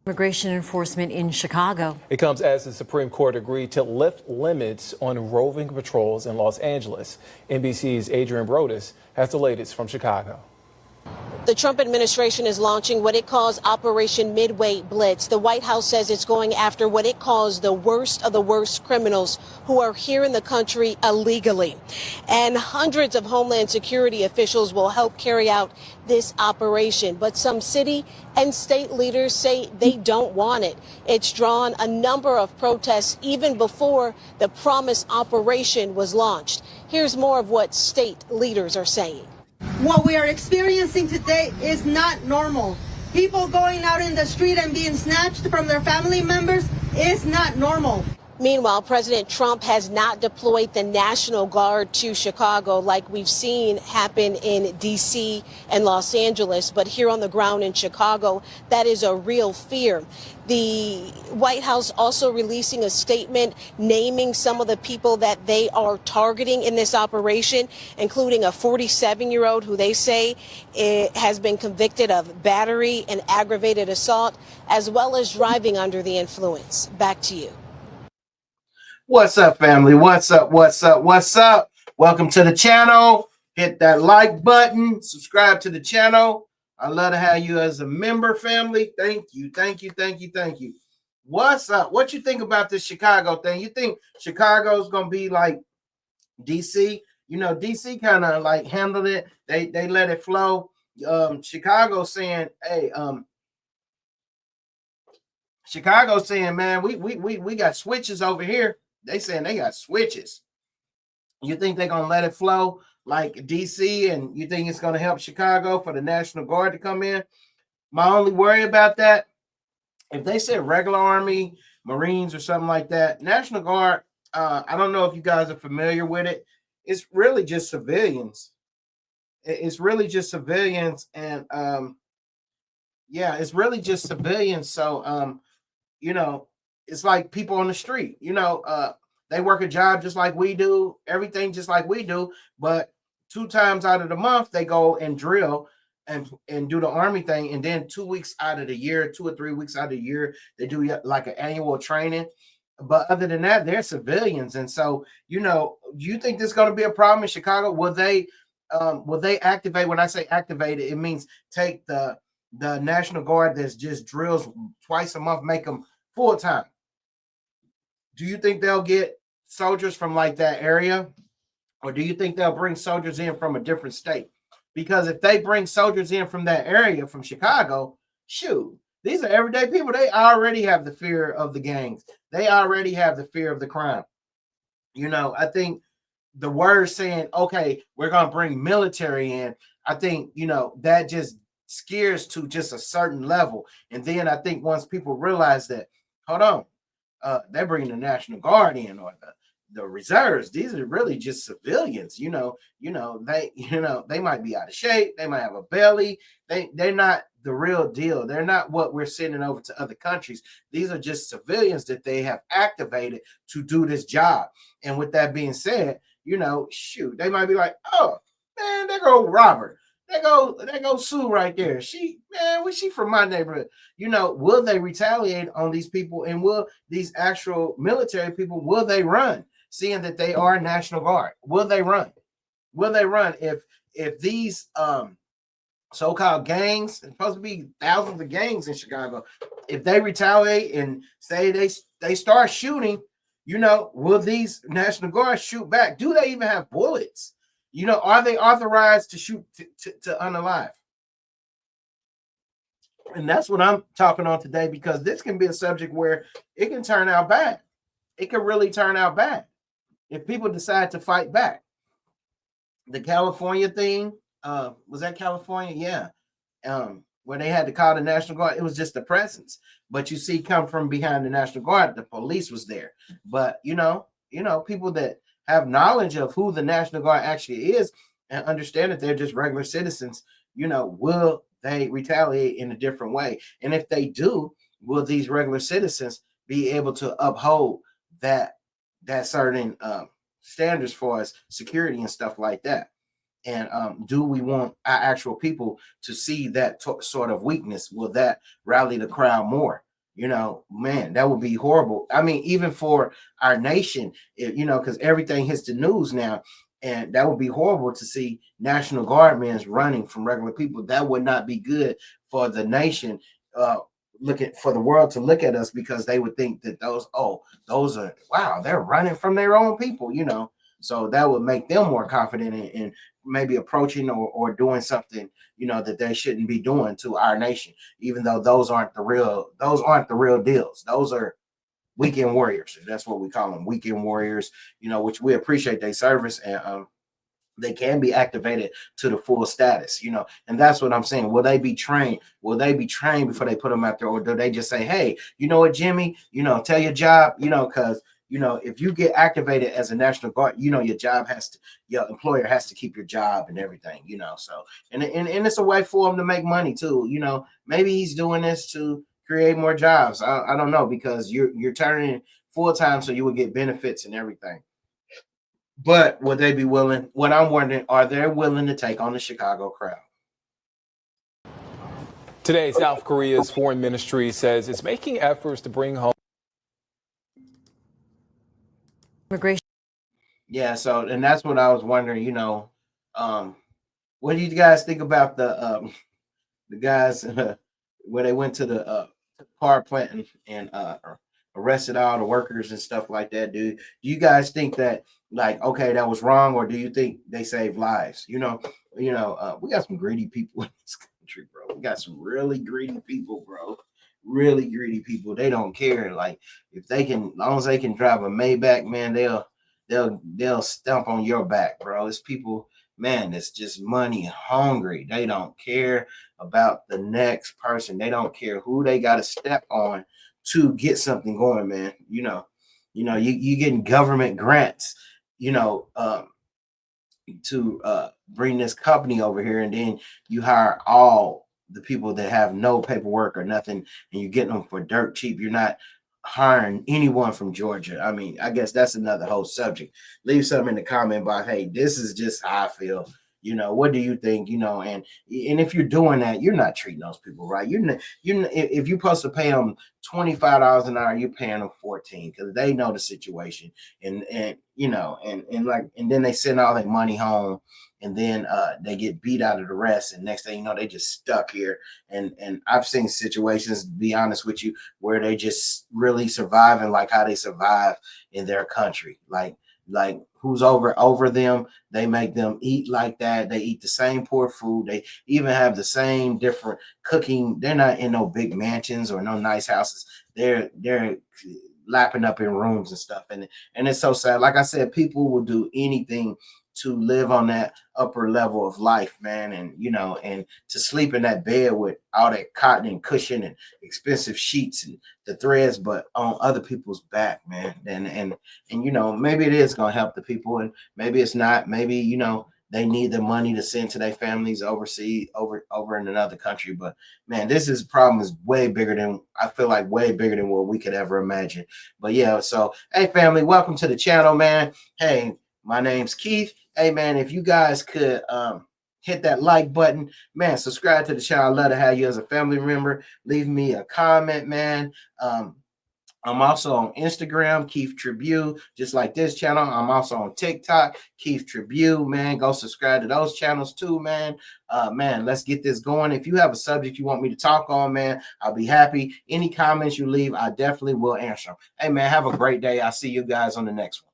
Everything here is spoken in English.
Immigration enforcement in Chicago. It comes as the Supreme Court agreed to lift limits on roving patrols in Los Angeles. NBC's Adrian Brodus has the latest from Chicago. The Trump administration is launching what it calls Operation Midway Blitz. The White House says it's going after what it calls the worst of the worst criminals who are here in the country illegally. And hundreds of Homeland Security officials will help carry out this operation. But some city and state leaders say they don't want it. It's drawn a number of protests even before the promised operation was launched. Here's more of what state leaders are saying. What we are experiencing today is not normal. People going out in the street and being snatched from their family members is not normal. Meanwhile, President Trump has not deployed the National Guard to Chicago like we've seen happen in D.C. and Los Angeles. But here on the ground in Chicago, that is a real fear. The White House also releasing a statement naming some of the people that they are targeting in this operation, including a 47-year-old who they say has been convicted of battery and aggravated assault, as well as driving under the influence. Back to you. What's up, family? What's up? What's up? What's up? Welcome to the channel. Hit that like button. Subscribe to the channel. I love to have you as a member, family. Thank you. Thank you. Thank you. Thank you. What's up? What you think about this Chicago thing? You think Chicago's going to be like DC? You know, DC kind of like handled it. They let it flow. Chicago saying, hey, Chicago saying, man, we got switches over here. They saying they got switches. You think they're going to let it flow like DC, and you think it's going to help Chicago for the National Guard to come in? My only worry about that, if they said regular Army, Marines, or something like that, National Guard, I don't know if you guys are familiar with it. It's really just civilians. It's really just civilians, and yeah, it's really just civilians. So, you know, it's like people on the street, you know, they work a job just like we do, everything just like we do, but 2 times out of the month, they go and drill and do the Army thing. And then 2 weeks out of the year, 2 or 3 weeks out of the year, they do like an annual training. But other than that, they're civilians. And so, you know, do you think there's going to be a problem in Chicago? Will they activate? When I say activate, it means take the National Guard that's just drills twice a month, make them full time. Do you think they'll get soldiers from like that area? Or do you think they'll bring soldiers in from a different state? Because if they bring soldiers in from that area, from Chicago, shoot, these are everyday people. They already have the fear of the gangs. They already have the fear of the crime. You know, I think the word saying, okay, we're going to bring military in, I think, you know, that just scares to just a certain level. And then I think once people realize that, hold on, they're bringing the National Guard in, or the reserves. These are really just civilians. You know, they might be out of shape. They might have a belly. They're not the real deal. They're not what we're sending over to other countries. These are just civilians that they have activated to do this job. And with that being said, you know, shoot, they might be like, oh man, there go Robert. There go Sue right there. She from my neighborhood. You know, will they retaliate on these people? And will these actual military people, will they run, seeing that they are National Guard? Will they run? Will they run if these so-called gangs, it's supposed to be thousands of gangs in Chicago, if they retaliate and say they start shooting, you know, will these National Guard shoot back? Do they even have bullets? You know, are they authorized to shoot to unalive? And that's what I'm talking on today, because this can be a subject where it can turn out bad. It can really turn out bad if people decide to fight back. The California thing, was that California? Yeah. Where they had to call the National Guard. It was just the presence. But you see, come from behind the National Guard, the police was there. But, you know, people that have knowledge of who the National Guard actually is and understand that they're just regular citizens, you know, will they retaliate in a different way? And if they do, will these regular citizens be able to uphold that certain standards for us, security and stuff like that? And do we want our actual people to see that sort of weakness? Will that rally the crowd more? You know, man, that would be horrible. I mean, even for our nation, you know, because everything hits the news now, and that would be horrible to see National Guardmen running from regular people. That would not be good for the nation. Looking for the world to look at us, because they would think that those are, wow, they're running from their own people, you know. So that would make them more confident in maybe approaching or doing something, you know, that they shouldn't be doing to our nation, even though those aren't the real deals. Those are weekend warriors. That's what we call them, weekend warriors, you know, which we appreciate their service, and they can be activated to the full status, you know. And that's what I'm saying. Will they be trained? Will they be trained before they put them out there? Or do they just say, hey, you know what, Jimmy, you know, tell your job, you know, because, you know, if you get activated as a National Guard, you know, your employer has to keep your job and everything, you know. So, and it's a way for them to make money too, you know. Maybe he's doing this to create more jobs. I don't know, because you're turning full time, so you will get benefits and everything. But would they be willing? What I'm wondering, are they willing to take on the Chicago crowd? Today, South Korea's foreign ministry says it's making efforts to bring home Immigration. Yeah, so, and that's what I was wondering, you know, what do you guys think about the guys where they went to the car plant and arrested all the workers and stuff like that? Do you guys think that, like, okay, that was wrong, or do you think they saved lives? You know, we got some greedy people in this country, bro. We got some really greedy people, bro. Really greedy people. They don't care. Like, if they can, as long as they can drive a Maybach, man, they'll stomp on your back, bro. It's people, man, it's just money hungry. They don't care about the next person. They don't care who they got to step on to get something going, man. You getting government grants, you know, to bring this company over here, and then you hire all the people that have no paperwork or nothing, and you get them for dirt cheap. You're not hiring anyone from Georgia. I mean, I guess that's another whole subject. Leave something in the comment box. Hey, this is just how I feel. You know, what do you think? You know, and if you're doing that, you're not treating those people right. If you're supposed to pay them $25 an hour, you're paying them 14, because they know the situation, and you know, and then they send all their money home, and then they get beat out of the rest, and next thing you know, they just stuck here. And I've seen situations, to be honest with you, where they just really surviving like how they survive in their country, like who's over them. They make them eat like that. They eat the same poor food. They even have the same different cooking. They're not in no big mansions or no nice houses. They're lapping up in rooms and stuff. And it's so sad. Like I said, people will do anything to live on that upper level of life, man. And, you know, and to sleep in that bed with all that cotton and cushion and expensive sheets and the threads, but on other people's back, man. And you know, maybe it is going to help the people, and maybe it's not. Maybe, you know, they need the money to send to their families overseas, over in another country. But man, this problem is way bigger than, I feel like, way bigger than what we could ever imagine. But yeah, so hey, family, welcome to the channel, man. Hey, my name's Keith. Hey, man, if you guys could hit that like button, man, subscribe to the channel. I'd love to have you as a family member. Leave me a comment, man. I'm also on Instagram, Keith Tribue, just like this channel. I'm also on TikTok, Keith Tribue, man. Go subscribe to those channels too, man. Man, let's get this going. If you have a subject you want me to talk on, man, I'll be happy. Any comments you leave, I definitely will answer them. Hey, man, have a great day. I'll see you guys on the next one.